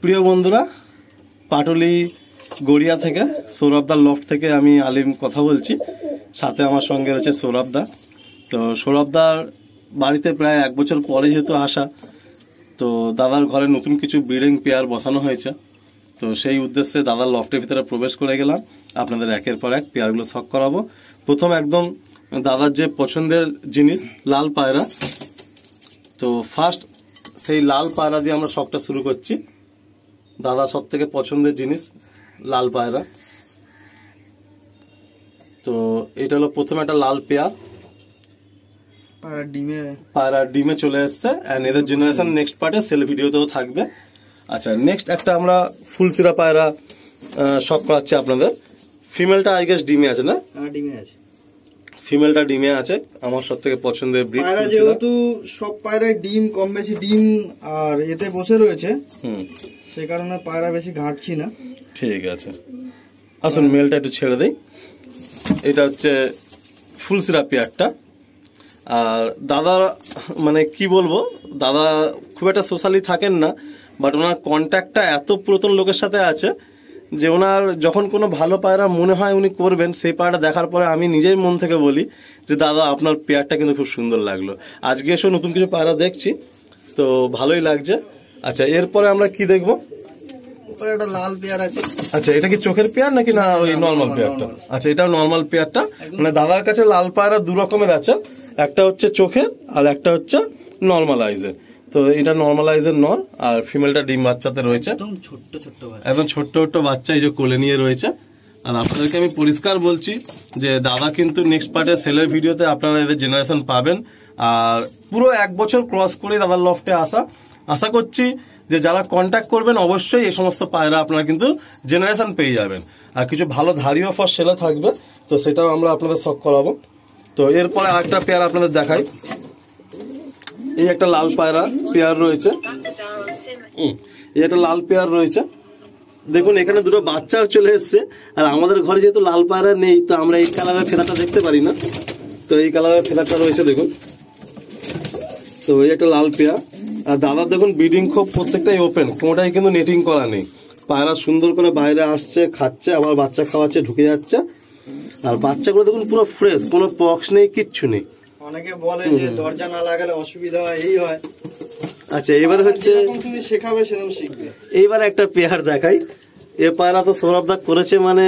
প্রিয় বন্ধুরা, পাটুলি গড়িয়া থেকে সৌরভদার লফট থেকে আমি আলিম কথা বলছি। সাথে আমার সঙ্গে রয়েছে সৌরভদা। তো সৌরভদার বাড়িতে প্রায় 1 বছর পরে যেহেতু আসা, তো দাদার ঘরে নতুন কিছু ব্রিডিং পেয়ার বসানো হয়েছে। তো সেই উদ্দেশ্যে দাদার লফটের ভিতরে প্রবেশ করে গেলাম। আপনাদের একের পর এক পেয়ারগুলো শখ করাবো। প্রথম একদম দাদার যে পছন্দের জিনিস লাল পায়রা, তো ফার্স্ট সেই লাল পায়রা দিয়ে আমরা শখটা শুরু করছি। দাদা সব থেকে পছন্দের জিনিস লাল পায়রা। তো এটা হলো প্রথমে একটা লাল পেয়ার, পায়রা ডিমে চলে এসছে। এন্ড এদের জেনারেশন নেক্সট পার্টে সেল ভিডিওতেও থাকবে। আচ্ছা, নেক্সট একটা আমরা ফুলসিরা পায়রা শখ করাচ্ছি আপনাদের। ফিমেলটা আই গেস ডিমে আছে না? ডিমে আছে, ফিমেলটা ডিমে আছে। আমার সব থেকে পছন্দের ব্রিড। পায়রা যেহেতু সব পায়রায় ডিম কম বেশি ডিম আর এতে বসে রয়েছে, সেই কারণে পায়রা বেশি ঘাটছি না। ঠিক আছে, আসুন মেলটা একটু ছেড়ে দেই। এটা হচ্ছে ফুলসিরা পেয়ারটা। আর দাদা মানে কি বলবো, দাদা খুব একটা সোশ্যালি থাকেন না, বাট ওনার কন্ট্যাক্টটা এত পুরাতন লোকের সাথে আছে যে ওনার যখন কোনো ভালো পায়রা মনে হয় উনি করবেন, সেই পায়রাটা দেখার পরে আমি নিজেই মন থেকে বলি যে দাদা আপনার পেয়ারটা কিন্তু খুব সুন্দর লাগলো। আজকে এসে নতুন কিছু পায়রা দেখছি, তো ভালোই লাগছে। আচ্ছা, এরপরে আমরা কি দেখবো? একটা লাল পেয়ার আছে। আচ্ছা, এটা কি চোখের পেয়ার নাকি না ওই নর্মাল পেয়ারটা? আচ্ছা, এটা নর্মাল পেয়ারটা। মানে দাদার কাছে লাল পায়রা 2 রকমের আছে, একটা হচ্ছে চোখের আর একটা হচ্ছে নর্মালাইজের। তো এটা নর্মালাইজের নর, আর ফিমেলটা ডিম বাচ্চাতে রয়েছে। একদম ছোট্ট ছোট্ট বাচ্চা এই যে কোলে নিয়ে রয়েছে। আর আপনাদেরকে আমি পরিষ্কার বলছি যে দাদা কিন্তু নেক্সট পার্টে সেলের ভিডিওতে আপনারা এদের জেনারেশন পাবেন। আর পুরো 1 বছর ক্রস করে দাদার লফটে আশা করছি যে যারা কন্ট্যাক্ট করবেন অবশ্যই এই সমস্ত পায়রা আপনারা কিন্তু জেনারেশন পেয়ে যাবেন। আর কিছু ভালো ধারি অফার সেলে থাকবে, তো সেটাও আমরা আপনাদের শখ করাবো। তো এরপরে আরেকটা পেয়ার আপনাদের দেখাই। এই একটা লাল পায়রা পেয়ার রয়েছে। এই একটা লাল পেয়ার রয়েছে। দেখুন এখানে 2টো বাচ্চাও চলে এসছে। আর আমাদের ঘরে যেহেতু লাল পায়রা নেই, তো আমরা এই কালারের ফেদারটা দেখতে পারি না। তো এই কালারের ফেদারটা রয়েছে দেখুন। তো এই একটা লাল পেয়ার। আর দাদা দেখুন ব্রিডিং খোপ প্রত্যেকটাই ওপেন, কোনোটাই কিন্তু নেটিং করা নেই। পায়রা সুন্দর করে বাইরে আসছে, খাচ্ছে, আবার বাচ্চা খাওয়াচ্ছে, ঢুকে যাচ্ছে। আর বাচ্চাগুলো দেখুন পুরো ফ্রেশ, কোনো পক্স নেই, কিচ্ছু নেই। অনেকে বলে যে দরজা না লাগালে অসুবিধা হয়, এই হয়। আচ্ছা, এবার হচ্ছে তুমি শেখাবে সেরকম শিখবে। এইবার একটা পেয়ার দেখাই। এ পায়রা তো সৌরভদা করেছে, মানে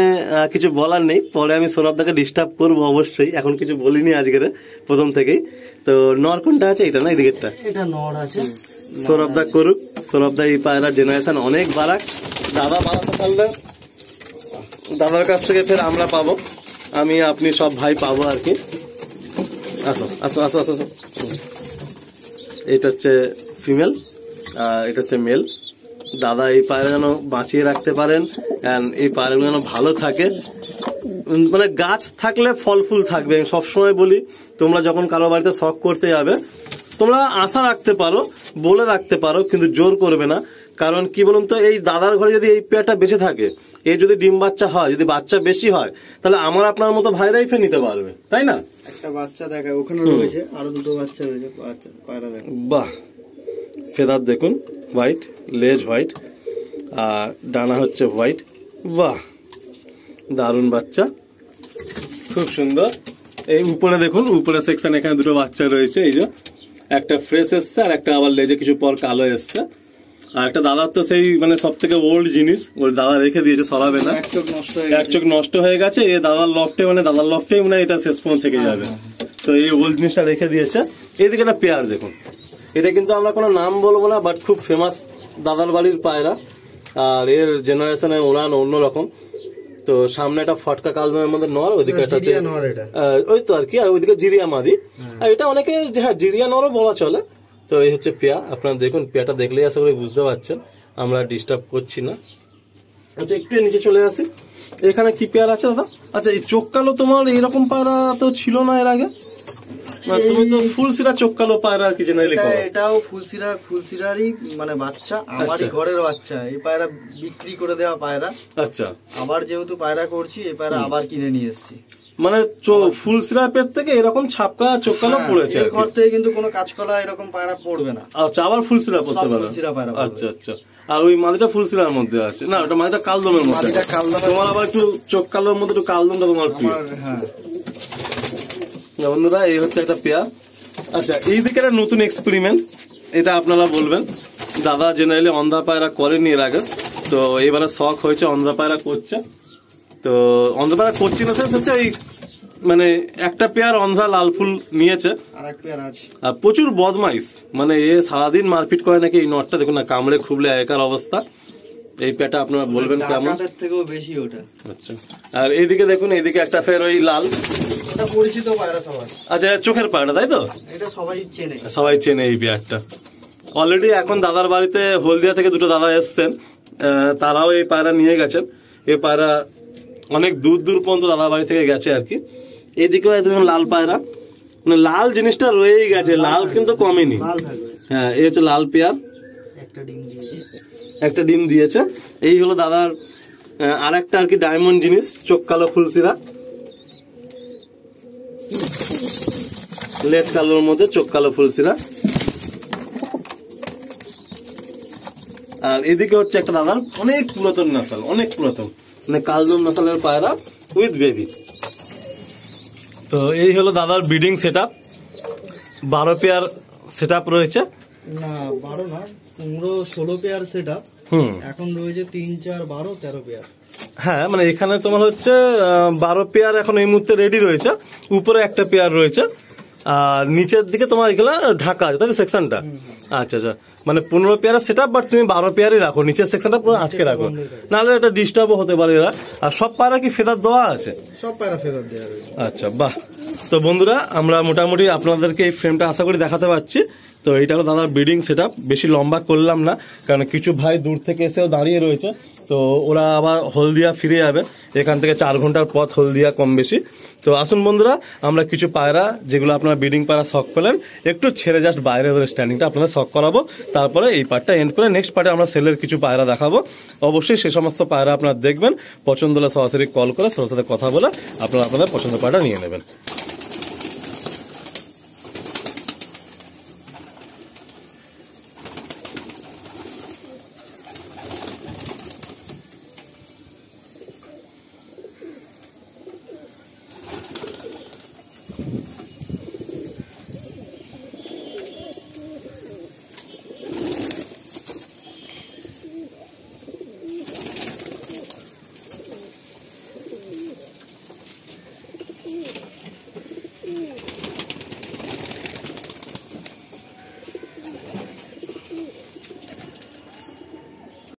কিছু বলার নেই। পরে আমি সৌরভদাকে ডিস্টার্ব করবো অবশ্যই, এখন কিছু বলিনি আজকের প্রথম থেকেই। তো নর কোনটা আছে? এটা না, এই দিকেরটা? এটা নর আছে। সৌরভদা করুক। সৌরভদা এই পায়রা জেনারেশন অনেক বাড়াক। দাদা বাড়াতে পারলে দাদার কাছ থেকে ফের আমরা পাবো, আমি আপনি সব ভাই পাবো আর কি। আসো আসো আসো আসো। এটা হচ্ছে ফিমেল আর এটা হচ্ছে মেল। দাদা এই পায়রা যেন বাঁচিয়ে রাখতে পারেন, এই পায়রাগুলো যেন ভালো থাকে। মানে গাছ থাকলে ফল ফুল থাকবে। আমি সবসময় বলি, তোমরা যখন কারো বাড়িতে শখ করতে যাবে, তোমরা আশা রাখতে পারো, বলে রাখতে পারো, কিন্তু জোর করবে না। কারণ কি বলুন তো, এই দাদার ঘরে যদি এই পেয়ারটা বেঁচে থাকে, এই যদি ডিম বাচ্চা হয়, যদি বাচ্চা বেশি হয়, তাহলে আমার আপনার মতো ভাইরাই ফের নিতে পারবে, তাই না? একটা বাচ্চা দেখায় ওখানে রয়েছে, আরো 2টো বাচ্চা রয়েছে। বাচ্চা পায়রা দেখো, বাহ! ফেদার দেখুন, হোয়াইট, লেজ হোয়াইট, আর ডানা হচ্ছে হোয়াইট। বাহ, দারুণ বাচ্চা, খুব সুন্দর। এই উপরে দেখুন, উপরে সেকশন এখানে 2টো বাচ্চা রয়েছে। এই যে একটা ফ্রেশ এসছে, আর একটা আবার লেজে কিছু পর কালো এসছে। আর একটা দাদার তো সেই মানে সব থেকে ওল্ড জিনিস, ওর দাদা রেখে দিয়েছে, সরাবে না। এক চোখ নষ্ট হয়ে গেছে। এই দাদার লফটে, মানে দাদার লফটেই মানে এটা শেষ পর্যন্ত থেকে যাবে। তো এই ওল্ড জিনিসটা রেখে দিয়েছে। এইদিকে একটা পেয়ার দেখুন। এটা কিন্তু আমরা কোনো নাম বলবো না, বাট খুব ফেমাস দাদার বাড়ির পায়রা। আর এর জেনারেশনে ওনার অন্যরকম। তো সামনে একটা ফটকা কালদমের মধ্যে নর, ওইদিকে একটা ওই তো আর কি, আর ওইদিকে জিরিয়া মাদি। আর এটা অনেকে জিরিয়া নরও বলা চলে। তো এই হচ্ছে পেয়ার। আপনারা দেখুন, পেয়ারটা দেখলেই আশা করি বুঝতে পারছেন, আমরা ডিস্টার্ব করছি না। আচ্ছা, একটু নিচে চলে আসি। এখানে কি পেয়ার আছে দাদা? আচ্ছা, এই চোখ কালো তোমার এইরকম পায়রা তো ছিল না এর আগে? তুমি তো ফুলসিরা চোখ কালো পায়রা আর কি জেনারেলি করো। এটাও ফুলসিরারই মানে বাচ্চা, আমারই ঘরের বাচ্চা। এই পায়রা বিক্রি করে দেওয়া পায়রা। আচ্ছা, আবার যেহেতু পায়রা করছি, এই পায়রা আবার কিনে নিয়ে এসেছি। মানে ফুল সিরাপের থেকে এরকম ছাপকা চোখ কালো পড়েছে এর ঘর থেকে কিন্তু কোনো কাঁচকলা এরকম পায়রা পড়বে না। আচ্ছা, আবার ফুল সিরাপ করতে পারে। আচ্ছা আচ্ছা, আর ওই মাদিটা ফুল সিরার মধ্যে আছে না, ওটা মাদিটা কালদমের মধ্যে। তোমার আবার একটু চোখ কালোর মধ্যে একটু কালদমটা তোমার প্রিয়। হ্যাঁ বন্ধুরা, এই হচ্ছে একটা পেয়ার। আচ্ছা, এই দিকে একটা নতুন এক্সপেরিমেন্ট, এটা আপনারা বলবেন। দাদা জেনারেলি অন্ধ্রা পায়রা করেনি এর আগে, তো এবারে শখ হয়েছে অন্ধ্রা পায়রা করছে। তো অন্ধ্রা পায়রা করছি না স্যার, হচ্ছে ওই মানে একটা পেয়ার অন্ধ্রা লাল ফুল নিয়েছে, আর প্রচুর বদমাইশ, মানে এ সারাদিন মারপিট করে নাকি। এই নটটা দেখুন না, কামড়ে খুবলে একার অবস্থা। এই পেয়ারটা আপনারা বলবেন কেমন? থেকেও বেশি ওটা। আচ্ছা, আর এইদিকে দেখুন, এইদিকে একটা ফের ওই লাল, পরিচিত পায়রা সবার। আচ্ছা, চোখের পায়রা, তাই তো? এটা সবাই চেনে, সবাই চেনে এই পেয়ারটা। অলরেডি এখন দাদার বাড়িতে হলদিয়া থেকে দুটো দাদা এসছেন, তারাও এই পায়রা নিয়ে গেছেন। এই পায়রা অনেক দূর দূর পর্যন্ত দাদার বাড়ি থেকে গেছে আর কি। এইদিকেও একদম লাল পায়রা, মানে লাল জিনিসটা রয়েই গেছে, লাল কিন্তু কমেনি। হ্যাঁ, এই হচ্ছে লাল পেয়ার, একটা ডিম দিয়েছে। এই হলো দাদার আর একটা আর কি ডায়মন্ড জিনিস, চোখ কালো ফুলসিরা, লেজ কালোর মধ্যে চোখ কালো ফুলসিরা। আর এদিকে হচ্ছে একটা দাদার অনেক পুরাতন নাসাল, অনেক পুরাতন, মানে কালদম নাসালের পায়রা উইথ বেবি। তো এই হলো দাদার breeding set up. 12 pair set up রয়েছে, না 12 না, 15-16 পেয়ার সেট আপ। এখন রয়েছে 3, 4, 12, 13 পেয়ার। হ্যাঁ, মানে এখানে তোমার হচ্ছে 12 পেয়ার এখন এই মুহূর্তে রেডি রয়েছে, উপরে একটা পেয়ার রয়েছে, আর নিচের দিকে তোমার এগুলো ঢাকা আছে, তাই সেকশনটা। আচ্ছা আচ্ছা, মানে 15 পেয়ারের সেট আপ, বাট তুমি 12 পেয়ারই রাখো, নিচের সেকশনটা পুরো আটকে রাখো, নাহলে এটা ডিস্টার্বও হতে পারে এরা। আর সব পায়রা কি ফেদার দেওয়া আছে? সব পায়রা ফেদার দেওয়া রয়েছে। আচ্ছা, বাহ। তো বন্ধুরা, আমরা মোটামুটি আপনাদেরকে এই ফ্রেমটা আশা করি দেখাতে পারছি। তো এইটা হলো দাদার ব্রিডিং সেট আপ। বেশি লম্বা করলাম না, কারণ কিছু ভাই দূর থেকে এসেও দাঁড়িয়ে রয়েছে, তো ওরা আবার হলদিয়া ফিরে যাবে, এখান থেকে 4 ঘন্টার পথ হলদিয়া কম বেশি। তো আসুন বন্ধুরা, আমরা কিছু পায়রা যেগুলো আপনারা ব্রিডিং পায়রা শখ পেলেন, একটু ছেড়ে জাস্ট বাইরে ধরে স্ট্যান্ডিংটা আপনাদের শখ করাবো। তারপরে এই পার্টটা এন্ড করে নেক্সট পার্টে আমরা সেলের কিছু পায়রা দেখাবো। অবশ্যই সে সমস্ত পায়রা আপনারা দেখবেন, পছন্দ হলে সরাসরি কল করে সবার সাথে কথা বলে আপনারা আপনাদের পছন্দের পায়রা নিয়ে নেবেন।